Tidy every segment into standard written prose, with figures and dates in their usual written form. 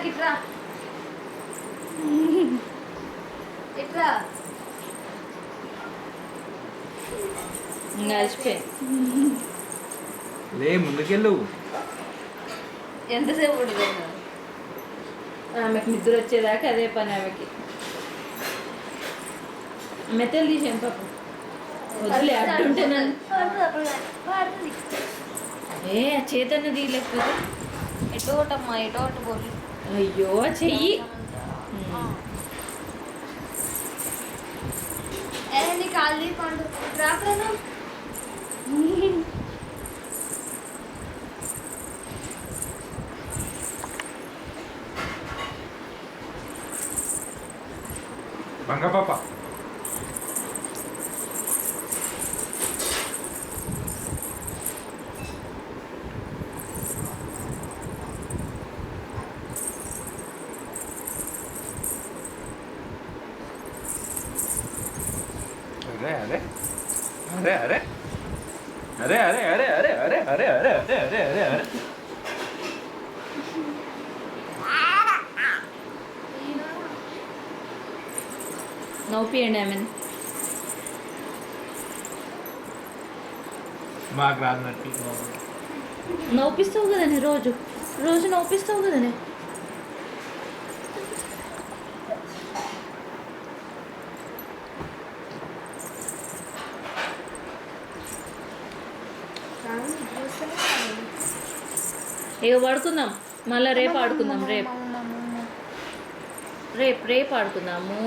ఇట్రా ఇట్రా కలిసిపోయి లే ముందుకెళ్ళు. ఎంతసేపు ఉంటుంది ఆమెకి నిద్ర వచ్చేదాకా అదే పని ఆమెకి. మెత్తలు తీసాను పాప వదిలే అడ్డుంటే ఏ చేతన్న తీయలేకపోతే ఎటు ఒకటమ్మా ఎటు ఒకటి పోలి అయ్యో చెయ్యి. నీ కాళ్ళు పండు రాకలేను బంగ పాప అరే అరే అరే అరే అరే అరే అరే అరే అరే అరే అరే అరే అరే నవ్వుపియండి ఆమెను. మాకు రాన్నట్టు నవ్వుపిస్తావు కదనే రోజు రోజు నవ్వుపిస్తావు కదనే. ఇక పడుకుందాం మళ్ళీ రేపు ఆడుకుందాం. రేపు ఆడుకుందాము.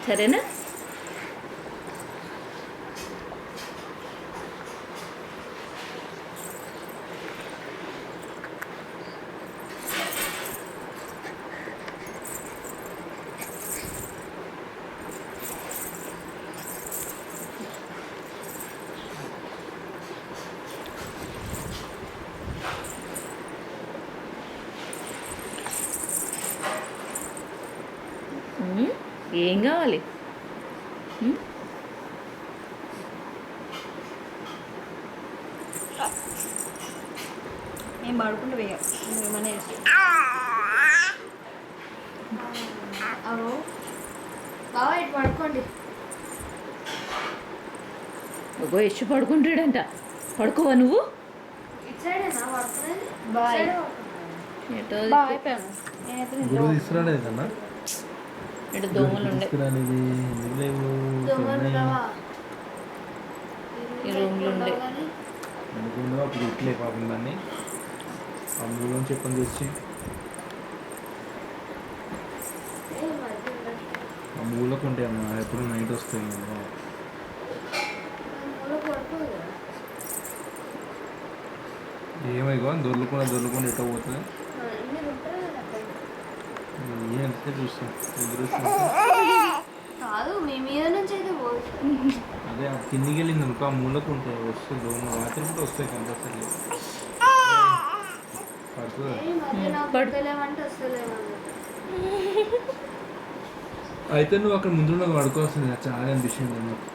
సరేనా? ఏం కావాలి? నేను పడుకుంటూ పోయా ఏమన్నా బాబా ఇటు పడుకోండి. ఒక యశ్ పడుకుంటాడంట. పడుకోవా నువ్వు? ఇటు సైడేనా పడుకునేది? బాయ్. ఎటో అయిపోయాను గురువు తీసుకురాలేదన్నా? ఇటు దోమలు ఉండే ఈ రూమ్లో ఉండే అనుకున్నా అప్పుడు ఇట్లే పాపం దాన్ని అందులో చెప్పని తెచ్చి ఆ మూలకు ఉంటాయి అమ్మా ఎప్పుడు నైట్ వస్తాయి ఏమైగో దొర్లుకుండా ఎట్లా పోతుంది ఏంటే చూస్తాం కాదు మీ మీద నుంచి అయితే అదే ఆ కిందికి వెళ్ళింది అనుకో ఆ మూలకు ఉంటాయి వస్తుంది దోమ రాత్రి కూడా వస్తాయి కంపల్సరీ పడుకోలేమంటే వస్తలేమన్నా. అయితే నువ్వు అక్కడ ముందు నాకు పడుకోవాల్సింది చాలా అనిపిస్తుంది నాకు.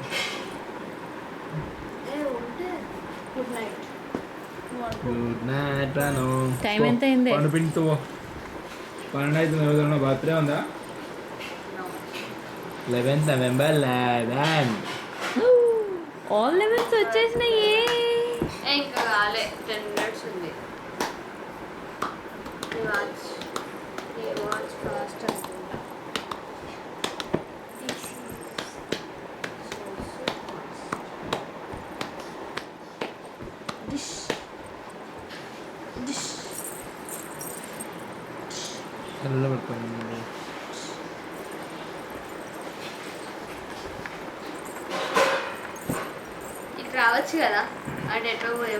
గుడ్ నైట్ రాను. టైం ఎంత అయింది? పండుపిండితో 12 అవుతుంది. ఎవరైనా బర్త్డే ఉందా? 11th November 11. ఆల్ లెవెల్స్ వచ్చేసినాయి. ఇంకా కాలే 10 minutes ఉంది. వాచ్ ఫాస్ట్ అనుకుంటా. ఇటు రావచ్చు కదా అంటే ఎటో